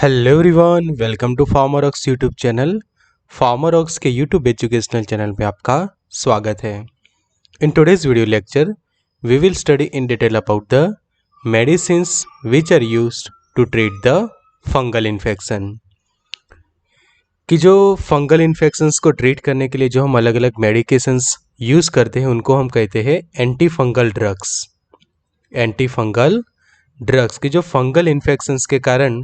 Hello everyone, welcome to Pharmarox YouTube channel. Pharmarox के YouTube educational channel में आपका स्वागत है। In today's video lecture we will study in detail about the medicines which are used to treat the fungal infection. कि जो fungal infections को treat करने के लिए जो हम अलग अलग मेडिकेशंस यूज़ करते हैं उनको हम कहते हैं anti fungal drugs. Anti fungal drugs की जो फंगल इन्फेक्शंस के कारण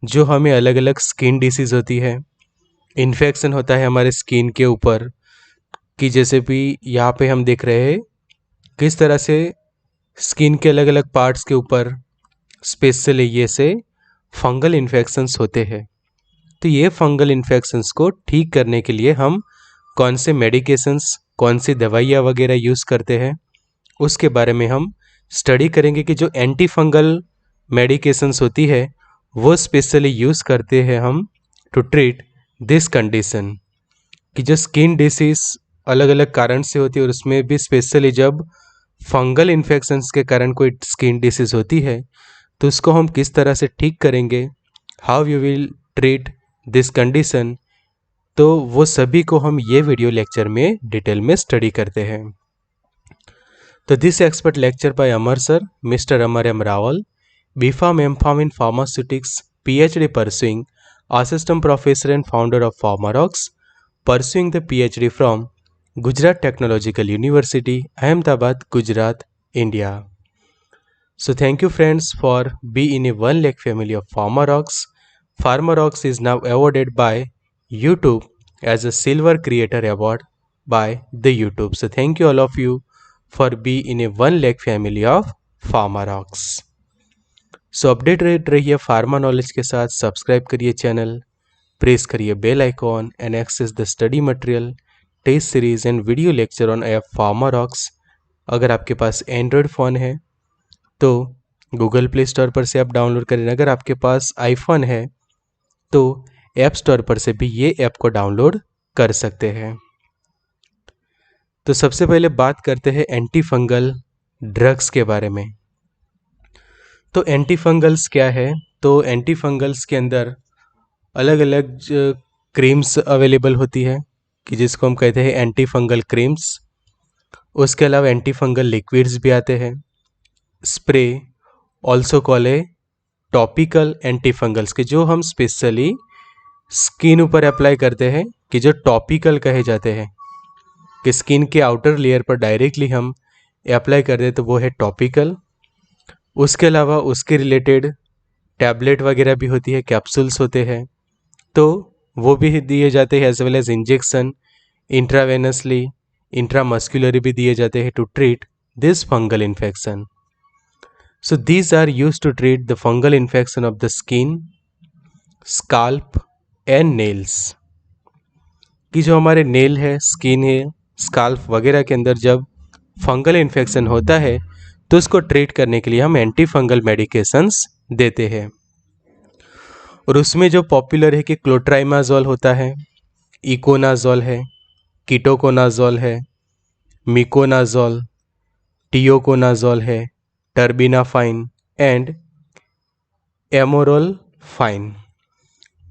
जो हमें अलग अलग स्किन डिसीज़ होती है, इन्फेक्शन होता है हमारे स्किन के ऊपर, कि जैसे भी यहाँ पे हम देख रहे हैं किस तरह से स्किन के अलग अलग पार्ट्स के ऊपर स्पेशली ये से फंगल इन्फेक्शंस होते हैं। तो ये फंगल इन्फेक्शंस को ठीक करने के लिए हम कौन से मेडिकेशंस, कौन सी दवाइयाँ वगैरह यूज़ करते हैं उसके बारे में हम स्टडी करेंगे। कि जो एंटी फंगल मेडिकेशंस होती है वो स्पेशली यूज़ करते हैं हम टू ट्रीट दिस कंडीशन। कि जो स्किन डिसीज़ अलग अलग कारण से होती है और उसमें भी स्पेशली जब फंगल इन्फेक्शंस के कारण कोई स्किन डिसीज़ होती है तो उसको हम किस तरह से ठीक करेंगे, how you will treat this condition, तो वो सभी को हम ये वीडियो लेक्चर में डिटेल में स्टडी करते हैं। तो this expert lecture by Amar sir, mister Amar M Rawal, BPharm M.Pharm in Pharmaceutics, PhD pursuing, Assistant Professor and founder of Pharmarox, pursuing the PhD from Gujarat Technological University, Ahmedabad, Gujarat, India. So thank you friends for being in a 1 lakh family of Pharmarox. Pharmarox is now awarded by YouTube as a Silver Creator Award by the YouTube. So thank you all of you for being in a 1 lakh family of Pharmarox. So update रहिए pharma knowledge के साथ। Subscribe करिए channel, press करिए bell icon and access the study material, test series and video lecture on app Pharmarox. अगर आपके पास Android phone है तो Google play store पर से आप डाउनलोड करें, अगर आपके पास आईफोन है तो ऐप स्टोर पर से भी ये ऐप को डाउनलोड कर सकते हैं। तो सबसे पहले बात करते हैं एंटी फंगल ड्रग्स के बारे में। तो एंटी फंगल्स क्या है? तो एंटी फंगल्स के अंदर अलग अलग क्रीम्स अवेलेबल होती है कि जिसको हम कहते हैं एंटी फंगल क्रीम्स। उसके अलावा एंटी फंगल लिक्विड्स भी आते हैं, स्प्रे, ऑल्सो कॉल ए टॉपिकल एंटी फंगल्स के जो हम स्पेशली स्किन ऊपर अप्लाई करते हैं, कि जो टॉपिकल कहे जाते हैं, कि स्किन के आउटर लेयर पर डायरेक्टली हम अप्लाई कर दें तो वो है टॉपिकल। उसके अलावा उसके रिलेटेड टैबलेट वगैरह भी होती है, कैप्सूल्स होते हैं, तो वो भी दिए जाते हैं, as well as injection intravenously, intramuscularly भी दिए जाते हैं to treat this fungal infection. So these are use to treat the fungal infection of the skin, scalp and nails. कि जो हमारे नेल है, स्किन है, स्काल्प वगैरह के अंदर जब फंगल इन्फेक्शन होता है तो उसको ट्रीट करने के लिए हम एंटी फंगल मेडिकेशंस देते हैं। और उसमें जो पॉपुलर है कि क्लोट्राइमाजोल होता है, इकोनाजोल है, कीटोकोनाजोल है, मिकोनाजोल, टियोकोनाजोल है, टर्बिनाफाइन एंड एमोरोलफाइन।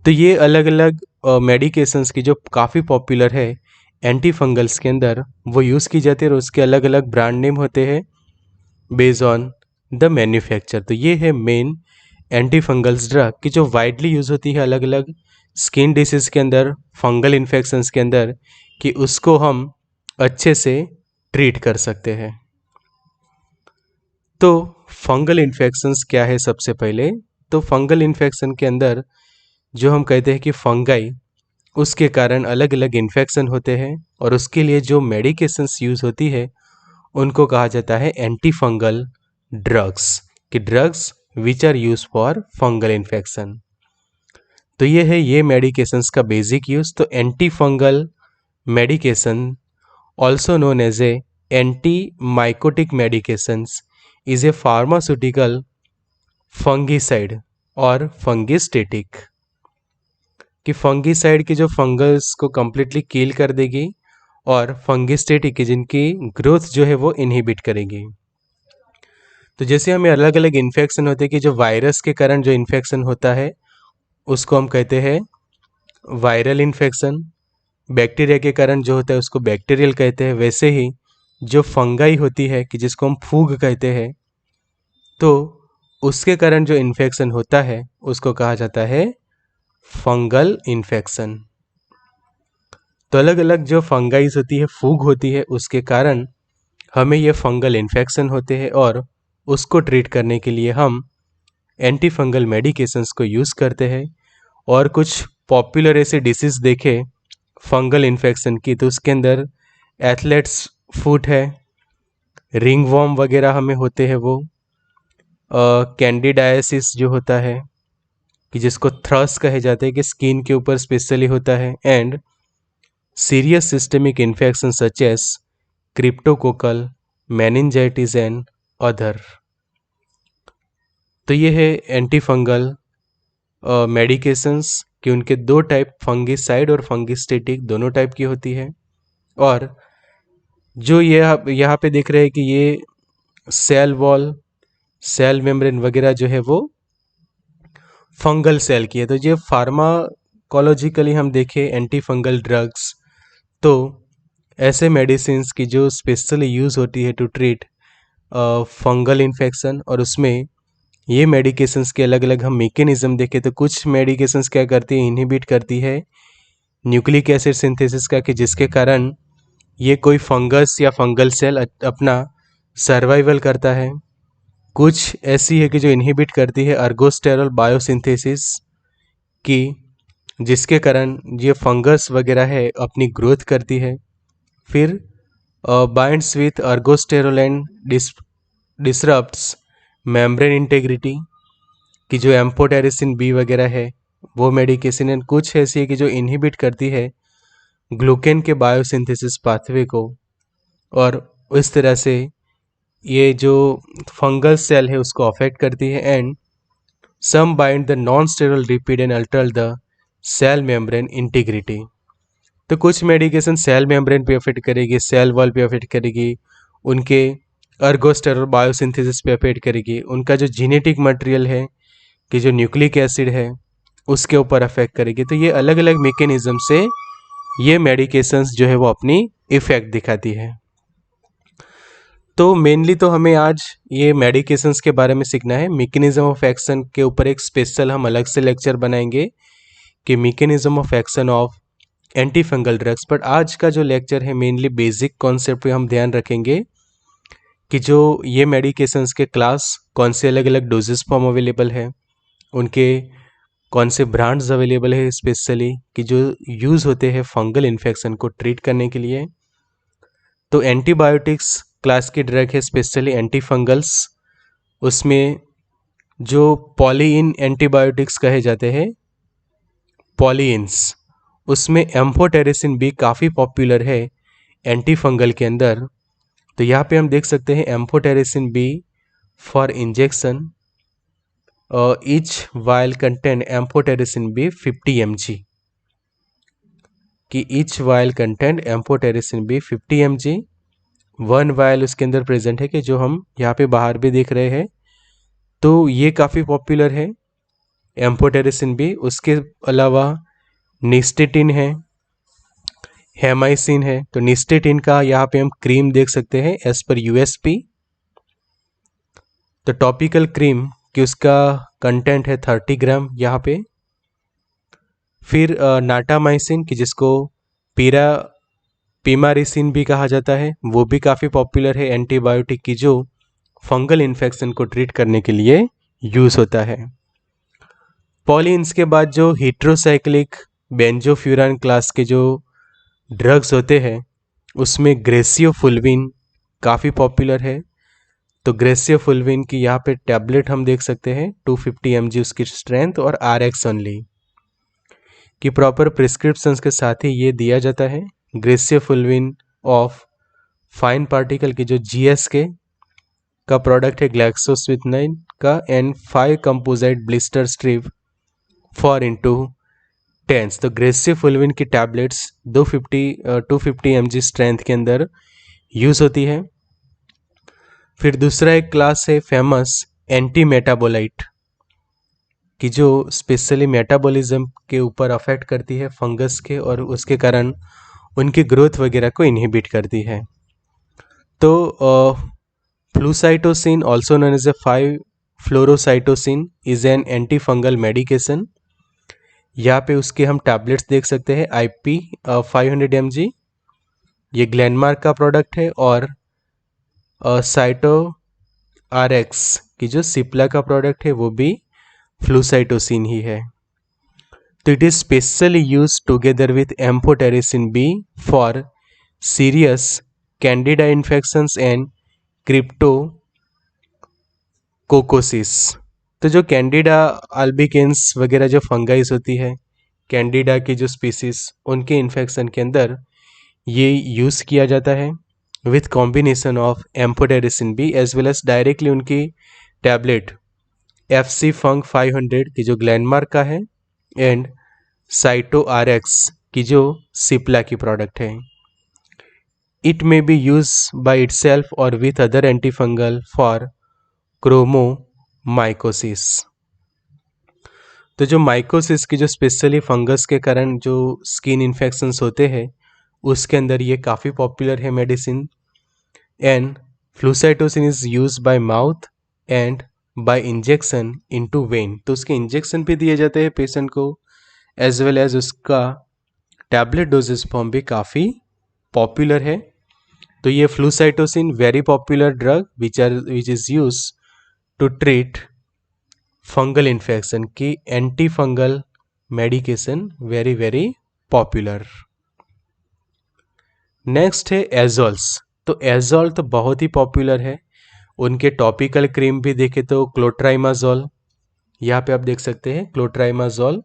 तो ये अलग अलग मेडिकेशंस की जो काफ़ी पॉपुलर है एंटी फंगल्स के अंदर वो यूज़ की जाती है और उसके अलग अलग ब्रांड नेम होते हैं बेस्ड ऑन द मैन्युफैक्चर। तो ये है मेन एंटी फंगल्स ड्रग की जो वाइडली यूज़ होती है अलग अलग स्किन डिसीज़ के अंदर, फंगल इन्फेक्शंस के अंदर, कि उसको हम अच्छे से ट्रीट कर सकते हैं। तो फंगल इन्फेक्शंस क्या है? सबसे पहले तो फंगल इन्फेक्शन के अंदर जो हम कहते हैं कि फंगाई, उसके कारण अलग अलग इन्फेक्शन होते हैं और उसके लिए जो मेडिकेशंस यूज़ होती है उनको कहा जाता है एंटी फंगल ड्रग्स, कि drugs which are use for fungal infection. तो ये है ये मेडिकेशंस का बेसिक यूज। तो anti fungal medication also known as a anti mycotic medications is a pharmaceutical fungicide और फंगिस्टेटिक, कि फंगिसाइड की जो फंगस को कंप्लीटली किल कर देगी और फंगिस्टेटिक की जिनकी ग्रोथ जो है वो इनहिबिट करेगी। तो जैसे हमें अलग अलग इन्फेक्शन होते हैं कि जो वायरस के कारण जो इन्फेक्शन होता है उसको हम कहते हैं वायरल इन्फेक्शन। बैक्टीरिया के कारण जो होता है उसको बैक्टीरियल कहते हैं। वैसे ही जो फंगाई होती है कि जिसको हम फूग कहते हैं, तो उसके कारण जो इन्फेक्शन होता है उसको कहा जाता है फंगल इन्फेक्शन। तो अलग अलग जो फंगाइज होती है, फूग होती है, उसके कारण हमें ये फंगल इन्फेक्शन होते हैं और उसको ट्रीट करने के लिए हम एंटी फंगल मेडिकेशंस को यूज़ करते हैं। और कुछ पॉपुलर ऐसे डिसीज़ देखे फंगल इन्फेक्शन की, तो उसके अंदर एथलेट्स फुट है, रिंग वॉर्म वगैरह हमें होते हैं वो, कैंडिडायसिस जो होता है कि जिसको थ्रस कहे जाते हैं कि स्किन के ऊपर स्पेशली होता है, and serious systemic infection such as cryptococcal, meningitis and other. तो ये है एंटी फंगल मेडिकेशंस कि उनके दो टाइप, फंगिसाइड और फंगिस्टेटिक, दोनों टाइप की होती है। और जो ये यहाँ पे देख रहे हैं कि ये सेल वॉल, सेल मेम्ब्रेन वगैरह जो है वो फंगल सेल की है। तो ये फार्माकोलॉजिकली हम देखें एंटी फंगल ड्रग्स, तो ऐसे मेडिसिन की जो स्पेशली यूज़ होती है टू ट्रीट फंगल इन्फेक्शन, और उसमें ये मेडिकेशंस के अलग अलग हम मेकेनिज़्म देखें तो कुछ मेडिकेशंस क्या करती है, इनहिबिट करती है न्यूक्लिक एसिड सिंथेसिस का, कि जिसके कारण ये कोई फंगस या फंगल सेल अपना सर्वाइवल करता है। कुछ ऐसी है कि जो इनहिबिट करती है अर्गोस्टेरॉल बायोसिंथेसिस की, जिसके कारण ये फंगस वगैरह है अपनी ग्रोथ करती है। फिर binds with ergosterol and disrupts membrane integrity की जो एम्फोटेरिसिन बी वगैरह है वो मेडिकेशन। एंड कुछ ऐसी है कि जो इनहिबिट करती है ग्लूकेन के बायोसिंथेसिस पाथवे को, और इस तरह से ये जो फंगल सेल है उसको अफेक्ट करती है। And some bind the non sterol lipid and alter the cell membrane integrity. तो कुछ मेडिकेशन सेल मेम्ब्रेन पे अफेक्ट करेगी, सेल वॉल पे अफेक्ट करेगी, उनके अर्गोस्टेरल बायोसिंथेसिस पे अफेक्ट करेगी, उनका जो जीनेटिक मटेरियल है कि जो न्यूक्लिक एसिड है उसके ऊपर अफेक्ट करेगी। तो ये अलग अलग मेकेनिज़्म से ये मेडिकेशंस जो है वो अपनी इफ़ेक्ट दिखाती है। तो मेनली तो हमें आज ये मेडिकेशंस के बारे में सीखना है। मैकेनिज्म ऑफ एक्शन के ऊपर एक स्पेशल हम अलग से लेक्चर बनाएंगे कि mechanism of action of anti fungal drugs. But आज का जो लेक्चर है मेनली बेसिक कॉन्सेप्ट पे हम ध्यान रखेंगे कि जो ये मेडिकेशंस के क्लास, कौन से अलग अलग डोजेस फॉर्म अवेलेबल है, उनके कौन से ब्रांड्स अवेलेबल है स्पेशली कि जो यूज़ होते हैं फंगल इन्फेक्शन को ट्रीट करने के लिए। तो एंटीबायोटिक्स क्लास की ड्रग है स्पेशली एंटी फंगल्स, उसमें जो पॉलीइन एंटीबायोटिक्स कहे जाते हैं, पॉलीइन्स, उसमें एम्फोटेरिसिन बी काफ़ी पॉपुलर है एंटी फंगल के अंदर। तो यहाँ पे हम देख सकते हैं amphotericin B for injection, each vial content amphotericin B 50 mg, कि each vial content amphotericin B 50 mg। One vial उसके अंदर प्रेजेंट है कि जो हम यहाँ पे बाहर भी देख रहे हैं। तो ये काफ़ी पॉपुलर है एम्फोटेरिसिन बी। उसके अलावा निस्टेटिन है, हेमाइसिन है। तो निस्टेटिन का यहाँ पे हम क्रीम देख सकते हैं एज पर यूएसपी। तो टॉपिकल क्रीम कि उसका कंटेंट है 30 ग्राम यहाँ पे। फिर नाटामाइसिन कि जिसको पीमारिसिन भी कहा जाता है, वो भी काफ़ी पॉपुलर है एंटीबायोटिक की जो फंगल इन्फेक्शन को ट्रीट करने के लिए यूज़ होता है। पॉलीइन्स के बाद जो हीट्रोसाइक्लिक बेंजोफ्यूरान क्लास के जो ड्रग्स होते हैं उसमें ग्रेसियोफुल्विन काफ़ी पॉपुलर है। तो ग्रेसियोफुल्विन की यहाँ पे टैबलेट हम देख सकते हैं 250 mg उसकी स्ट्रेंथ, और RX ओनली कि प्रॉपर प्रिस्क्रिप्शंस के साथ ही ये दिया जाता है। ग्रेसियोफुल्विन ऑफ फाइन पार्टिकल की जो GSK का प्रोडक्ट है ग्लैक्सोस्मिथक्लाइन का, and 5 composite blister strip for into 10। तो ग्रेसियोफुल्विन की टैबलेट्स 250 mg स्ट्रेंथ के अंदर यूज़ होती है। फिर दूसरा एक क्लास है फेमस एंटी मेटाबोलाइट कि जो स्पेशली मेटाबॉलिज्म के ऊपर अफेक्ट करती है फंगस के, और उसके कारण उनकी ग्रोथ वगैरह को इनहिबिट करती है। तो flucytosine also known as a 5-फ्लोरोसाइटोसिन is an anti fungal medication. यहाँ पे उसके हम टैबलेट्स देख सकते हैं, IP 500 mg, ये ग्लेनमार्क का प्रोडक्ट है। और साइटो RX की जो सिप्ला का प्रोडक्ट है वो भी फ्लूसाइटोसिन ही है। तो it is specially use together with amphotericin B for serious Candida infections and cryptococcosis. तो जो कैंडिडा अल्बिकेंस वगैरह जो फंगाइस होती है, कैंडिडा की जो स्पीसीज, उनके इन्फेक्शन के अंदर ये यूज़ किया जाता है with combination of amphotericin B as well as directly उनकी टैबलेट FC फंग 500 की जो ग्लेनमार्क का है एंड साइटो RX की जो सिप्ला की प्रोडक्ट है। It may be use by itself और विथ अदर एंटीफंगल फॉर क्रोमोमाइकोसिस। तो जो माइकोसिस की जो स्पेशली फंगस के कारण जो स्किन इन्फेक्शंस होते हैं, उसके अंदर ये काफ़ी पॉपुलर है medicine. And flucytosine is use by mouth and by injection into vein. तो उसके इंजेक्शन भी दिए जाते हैं पेशेंट को, एज वेल एज उसका टैबलेट डोजेस फॉर्म भी काफ़ी पॉपुलर है। तो ये flucytosine very popular drug which is use to treat fungal infection की anti fungal medication, very very popular. Next है एजोल्स। तो एजोल तो बहुत ही पॉपुलर है। उनके टॉपिकल क्रीम भी देखे तो क्लोट्राइमाजोल, यहाँ पे आप देख सकते हैं क्लोट्राइमाजोल।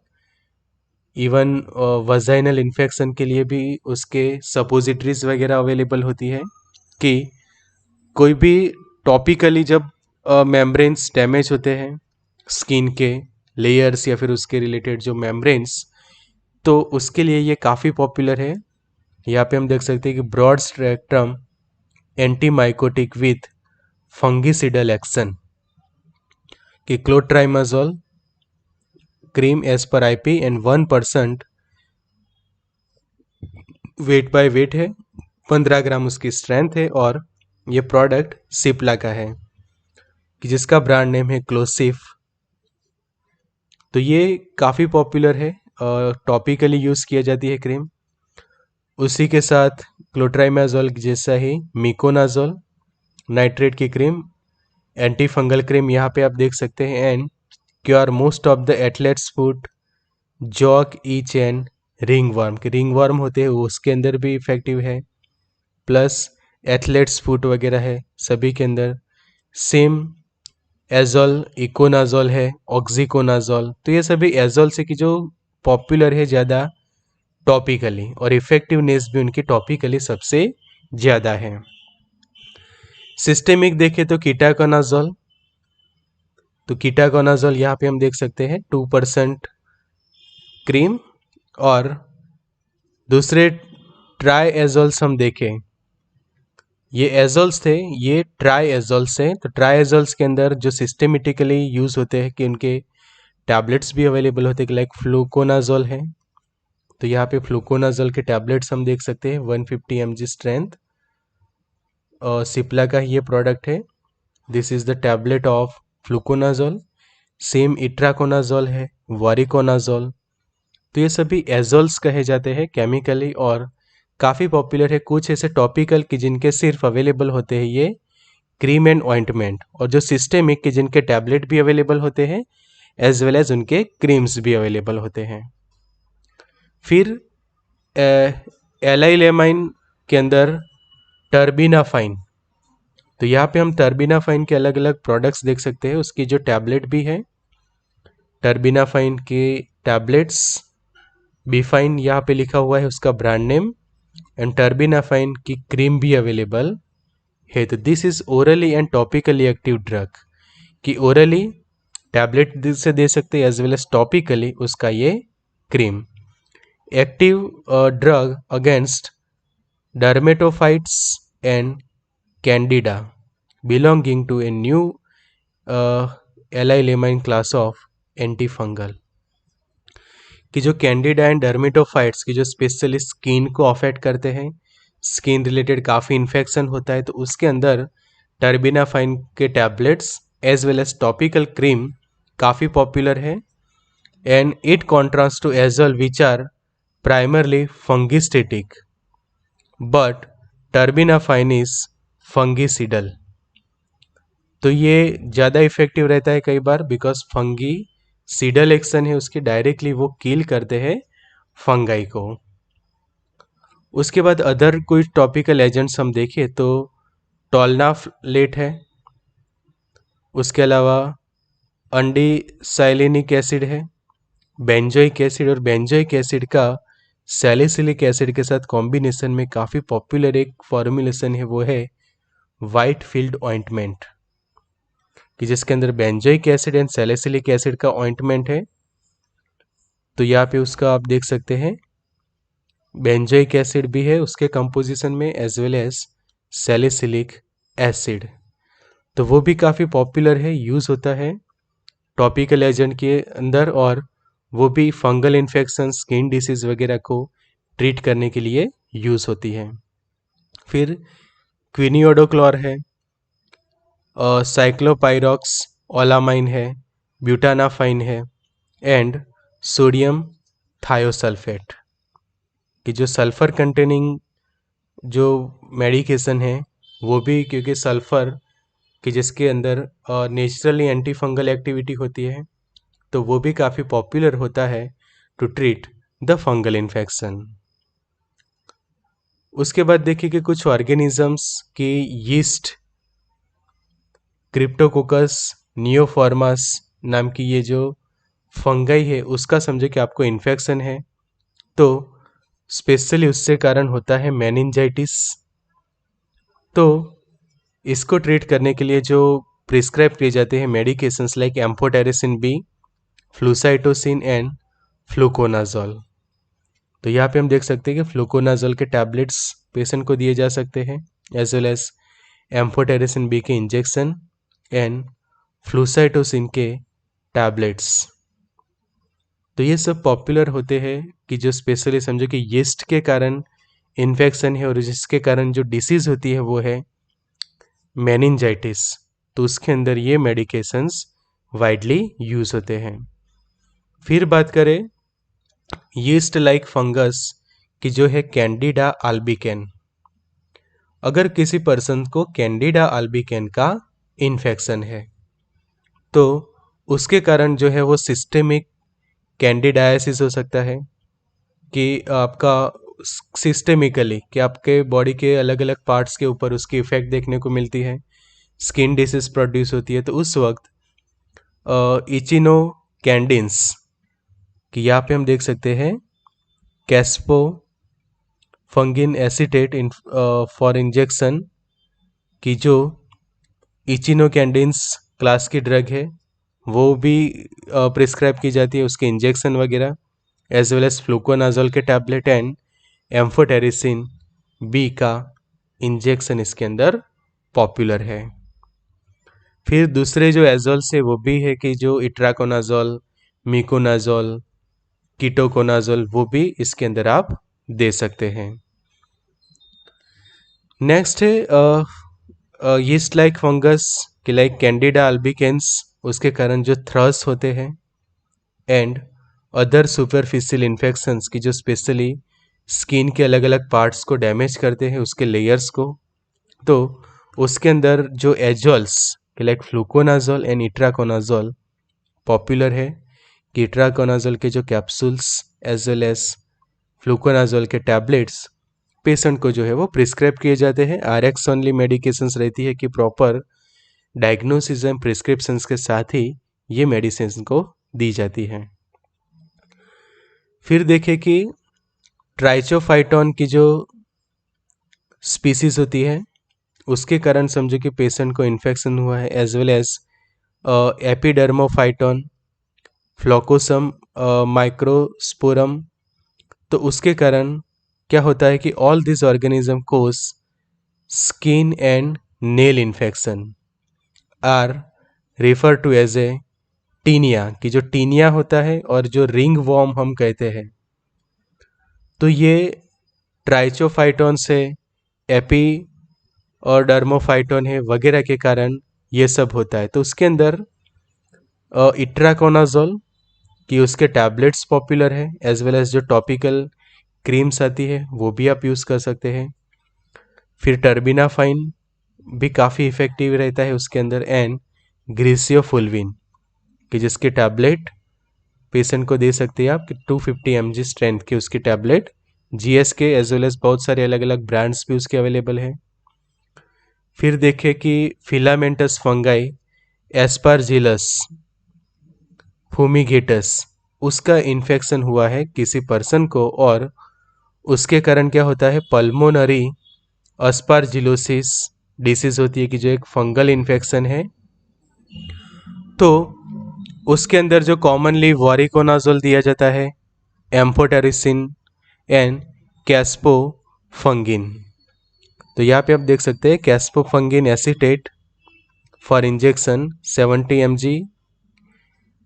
इवन वजाइनल इन्फेक्शन के लिए भी उसके सपोजिटरीज वगैरह अवेलेबल होती है कि कोई भी टॉपिकली जब मेम्ब्रेन्स डैमेज होते हैं स्किन के लेयर्स या फिर उसके रिलेटेड जो मेम्ब्रेन्स, तो उसके लिए ये काफ़ी पॉपुलर है। यहाँ पे हम देख सकते हैं कि broad spectrum antimycotic with fungicidal action कि clotrimazole cream as per IP and 1% weight by weight है, 15 ग्राम उसकी स्ट्रेंथ है। और ये प्रोडक्ट सिप्ला का है कि जिसका ब्रांड नेम है क्लोसिफ। तो ये काफ़ी पॉपुलर है, टॉपिकली यूज़ किया जाती है क्रीम। उसी के साथ क्लोट्राइमाजोल जैसा ही मिकोनाजोल नाइट्रेट की क्रीम, एंटी फंगल क्रीम यहाँ पे आप देख सकते हैं। And cure most of the athlete's foot, jock, itch and ringworm के रिंग वर्म होते हैं उसके अंदर भी इफेक्टिव है, प्लस एथलेट्स फुट वगैरह है सभी के अंदर। सेम एजोल, इकोनाजोल है, ऑक्सीकोनाजोल। तो ये सभी एजोल से की जो पॉपुलर है ज़्यादा टॉपिकली, और इफेक्टिवनेस भी उनकी टॉपिकली सबसे ज़्यादा है। सिस्टेमिक देखें तो कीटाकोनाजोल। तो कीटाकोनाजोल यहाँ पे हम देख सकते हैं 2% क्रीम। और दूसरे ट्राई एजोल्स हम देखें, ये एजोल्स थे, ये ट्राई एजोल्स हैं। तो ट्राई एजोल्स के अंदर जो सिस्टेमेटिकली यूज़ होते हैं कि उनके टैबलेट्स भी अवेलेबल होते हैं, लाइक फ्लूकोनाजोल है। तो यहाँ पे फ्लूकोनाजोल के टैबलेट्स हम देख सकते हैं 150 mg स्ट्रेंथ। सिप्ला का ये प्रोडक्ट है। This is the tablet of fluconazole. Same itraconazole है, वारिकोनाजोल। तो ये सभी एजोल्स कहे जाते हैं केमिकली, और काफ़ी पॉपुलर है। कुछ ऐसे टॉपिकल कि जिनके सिर्फ अवेलेबल होते हैं ये क्रीम एंड ऑइंटमेंट, और जो सिस्टेमिक के जिनके टैबलेट भी अवेलेबल होते हैं एज वेल एज उनके क्रीम्स भी अवेलेबल होते हैं। फिर एलाइलेमाइन के अंदर टर्बिनाफाइन। तो यहाँ पे हम टर्बिनाफाइन के अलग अलग प्रोडक्ट्स देख सकते हैं, उसकी जो टैबलेट भी है टर्बिनाफाइन के टैबलेट्स, बीफाइन यहाँ पे लिखा हुआ है उसका ब्रांड नेम, एंड टर्बिनाफाइन की क्रीम भी अवेलेबल है। तो this is orally and topically active drug कि ओरली टैबलेट से दे सकते हैं एज वेल एज टॉपिकली उसका ये cream. Active drug against dermatophytes and Candida belonging to a new allylamine class of anti fungal. कि जो कैंडिडा एंड डर्मेटोफाइट्स की जो स्पेशली स्किन को अफेक्ट करते हैं, स्किन रिलेटेड काफ़ी इन्फेक्शन होता है, तो उसके अंदर टर्बिनाफाइन के tablets as well as topical cream काफ़ी पॉपुलर है। And it contrast to azole which are primarily fungistatic but terbinafine is fungicidal. तो ये ज़्यादा इफेक्टिव रहता है कई बार बिकॉज फंगी सीडल एक्शन है उसकी, डायरेक्टली वो किल करते हैं फंगाई को। उसके बाद अदर कोई टॉपिकल एजेंट्स हम देखें तो टोलनाफ्लेट है, उसके अलावा अंडीसाइलिनिक एसिड है, बेंजोइक एसिड, और बेंजोइक एसिड का सैलिसिलिक एसिड के साथ कॉम्बिनेशन में काफ़ी पॉपुलर एक फॉर्मुलेशन है, वो है वाइट फील्ड ऑइंटमेंट, कि जिसके अंदर benzoic acid and salicylic acid का ऑइंटमेंट है। तो यहाँ पे उसका आप देख सकते हैं बेंजोइक एसिड भी है उसके कंपोजिशन में as well as salicylic acid. तो वो भी काफ़ी पॉपुलर है, यूज़ होता है टॉपिकल एजेंट के अंदर, और वो भी फंगल इन्फेक्शन, स्किन डिसीज वगैरह को ट्रीट करने के लिए यूज़ होती है। फिर क्विनियोडोक्लोर है, साइक्लोपाइरॉक्स ओलामाइन है, ब्यूटानाफाइन है, एंड सोडियम थायोसल्फेट, कि जो सल्फ़र कंटेनिंग जो मेडिकेशन है वो भी, क्योंकि सल्फ़र कि जिसके अंदर नेचुरली एंटी फंगल एक्टिविटी होती है, तो वो भी काफ़ी पॉपुलर होता है to treat the fungal infection. उसके बाद देखिए कि कुछ ऑर्गेनिजम्स की यीस्ट, क्रिप्टोकोकस नियोफॉर्मस नाम की ये जो फंगाई है उसका समझे कि आपको इन्फेक्शन है, तो स्पेशली उससे कारण होता है मेनिंजाइटिस। तो इसको ट्रीट करने के लिए जो प्रिस्क्राइब किए जाते हैं medications like amphotericin B, flucytosine and fluconazole. तो यहाँ पे हम देख सकते हैं कि फ्लूकोनाजोल के टैबलेट्स पेशेंट को दिए जा सकते हैं, as well as amphotericin B के इंजेक्शन एंड फ्लूसाइटोसिन के टैबलेट्स। तो ये सब पॉपुलर होते हैं कि जो स्पेशली समझो कि यीस्ट के कारण इन्फेक्शन है, और जिसके कारण जो डिसीज़ होती है वो है मेनिंजाइटिस, तो उसके अंदर ये मेडिकेशंस वाइडली यूज़ होते हैं। फिर बात करें यीस्ट लाइक फंगस की जो है कैंडिडा आल्बिकेन। अगर किसी पर्सन को कैंडिडा आल्बिकेन का इन्फेक्शन है तो उसके कारण जो है वो सिस्टेमिक कैंडिडायसिस हो सकता है, कि आपका सिस्टेमिकली कि आपके बॉडी के अलग अलग पार्ट्स के ऊपर उसकी इफेक्ट देखने को मिलती है, स्किन डिसीज प्रोड्यूस होती है। तो उस वक्त इचिनो कैंडिन्स, कि यहाँ पे हम देख सकते हैं कैस्पो फंगिन एसिटेट फॉर इंजेक्शन, की जो इचिनो कैंडिन्स क्लास की ड्रग है वो भी प्रिस्क्राइब की जाती है, उसके इंजेक्शन वगैरह, एज वेल एज फ्लूकोनाजोल के टैबलेट एंड एम्फोटेरिसिन बी का इंजेक्शन इसके अंदर पॉपुलर है। फिर दूसरे जो एजोल्स है वो भी है कि जो इट्राकोनाजोल, मिकोनाजोल, कीटोकोनाजोल, वो भी इसके अंदर आप दे सकते हैं। नेक्स्ट है यीस्ट लाइक फंगस कि लाइक कैंडिडा अल्बिकेंस, उसके कारण जो थ्रस होते हैं, एंड अदर सुपरफिशियल इन्फेक्शंस की जो स्पेशली स्किन के अलग अलग पार्ट्स को डैमेज करते हैं, उसके लेयर्स को। तो उसके अंदर जो azoles like fluconazole and itraconazole popular है, कि इट्राकोनाजोल के जो capsules as well as fluconazole के टैबलेट्स पेशेंट को जो है वो प्रिस्क्राइब किए जाते हैं। आरएक्स ओनली मेडिकेशंस रहती है कि प्रॉपर डायग्नोसिस एंड प्रिस्क्रिप्शंस के साथ ही ये मेडिसिन को दी जाती है। फिर देखें कि ट्राइचोफाइटोन की जो स्पीसीज होती है उसके कारण समझो कि पेशेंट को इन्फेक्शन हुआ है, as well as Epidermophyton, floccosum Microsporum. तो उसके कारण क्या होता है कि all this organism cause skin and nail infection are refer to as a tinea की जो टीनिया होता है और जो रिंग वॉर्म हम कहते हैं, तो ये ट्राइचोफाइटोन से एपी और डर्मोफाइटोन है वगैरह के कारण ये सब होता है। तो उसके अंदर इट्राकोनाजोल कि उसके टैबलेट्स पॉपुलर है, एज वेल एज जो टॉपिकल क्रीम्स आती है वो भी आप यूज़ कर सकते हैं। फिर टर्बिनाफाइन भी काफ़ी इफ़ेक्टिव रहता है उसके अंदर, एंड ग्रीसियोफुल्विन कि जिसके टैबलेट पेशेंट को दे सकते हैं आप कि 250 mg स्ट्रेंथ के उसकी टैबलेट, जीएस के एज वेल एज बहुत सारे अलग अलग ब्रांड्स भी उसके अवेलेबल है। फिर देखें कि फिलामेंटस फंगाई एस्पारजिलस फूमिगेटस, उसका इन्फेक्शन हुआ है किसी पर्सन को और उसके कारण क्या होता है, पल्मोनरी अस्पारजिलोसिस डिसीज होती है कि जो एक फंगल इन्फेक्शन है। तो उसके अंदर जो कॉमनली वॉरिकोनाजोल दिया जाता है, एम्फोटेरिसिन एंड कैस्पोफंगिन। तो यहाँ पे आप देख सकते हैं caspofungin acetate for injection 70 mg,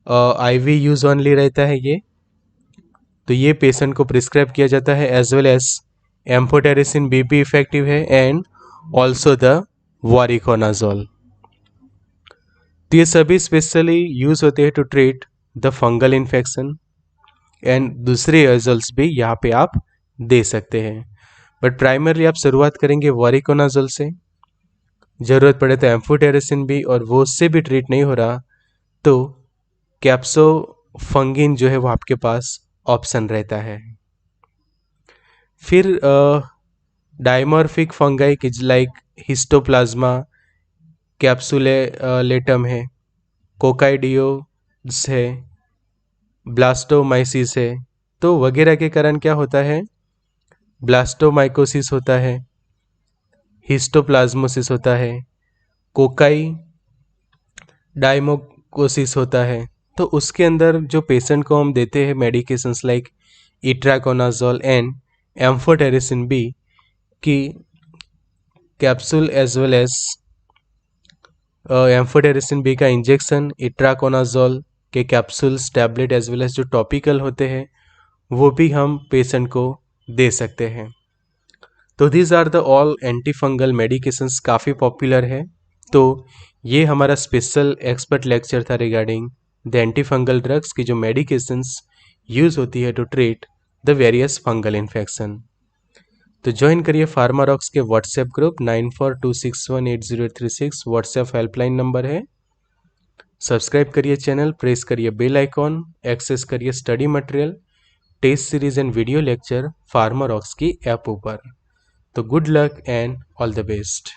IV use only रहता है ये, तो ये पेशेंट को प्रिस्क्राइब किया जाता है। As well as amphotericin B भी इफेक्टिव है एंड ऑल्सो द वॉरिकोनाजोल। तो ये सभी स्पेशली यूज होते हैं to treat the fungal infection, and दूसरे एजल्स भी यहाँ पे आप दे सकते हैं, बट प्राइमरली आप शुरुआत करेंगे वॉरिकोनाजोल से। ज़रूरत पड़े तो एम्फोटेरिसिन भी, और वो उससे भी ट्रीट नहीं हो रहा तो कैप्सोफंगिन जो है वो आपके पास ऑप्शन रहता है। फिर डायमॉर्फिक फंगाई कि लाइक हिस्टोप्लाज्मा कैप्सुलेटम है, कोकाइडियोस है, ब्लास्टोमाइसिस है, तो वगैरह के कारण क्या होता है, ब्लास्टोमाइकोसिस होता है, हिस्टोप्लाज्मोसिस होता है, कोकाई डायमोकोसिस होता है। तो उसके अंदर जो पेशेंट को हम देते हैं medications like itraconazole and amphotericin B की capsule as well as amphotericin B का इंजेक्शन, इट्राकोनाजोल के capsules tablet as well as जो टॉपिकल होते हैं वो भी हम पेशेंट को दे सकते हैं। तो these are the all anti fungal medications, काफ़ी पॉपुलर है। तो ये हमारा स्पेशल एक्सपर्ट लेक्चर था regarding the anti fungal drugs की जो मेडिकेशंस यूज़ होती है to treat the various fungal infection. तो ज्वाइन करिए फार्मारॉक्स के WhatsApp group 9426180836 WhatsApp helpline number है। सब्सक्राइब करिए चैनल, प्रेस करिए बेल आइकॉन, एक्सेस करिए study material, test series and video lecture Pharmarox की ऐप ऊपर। तो good luck and all the best.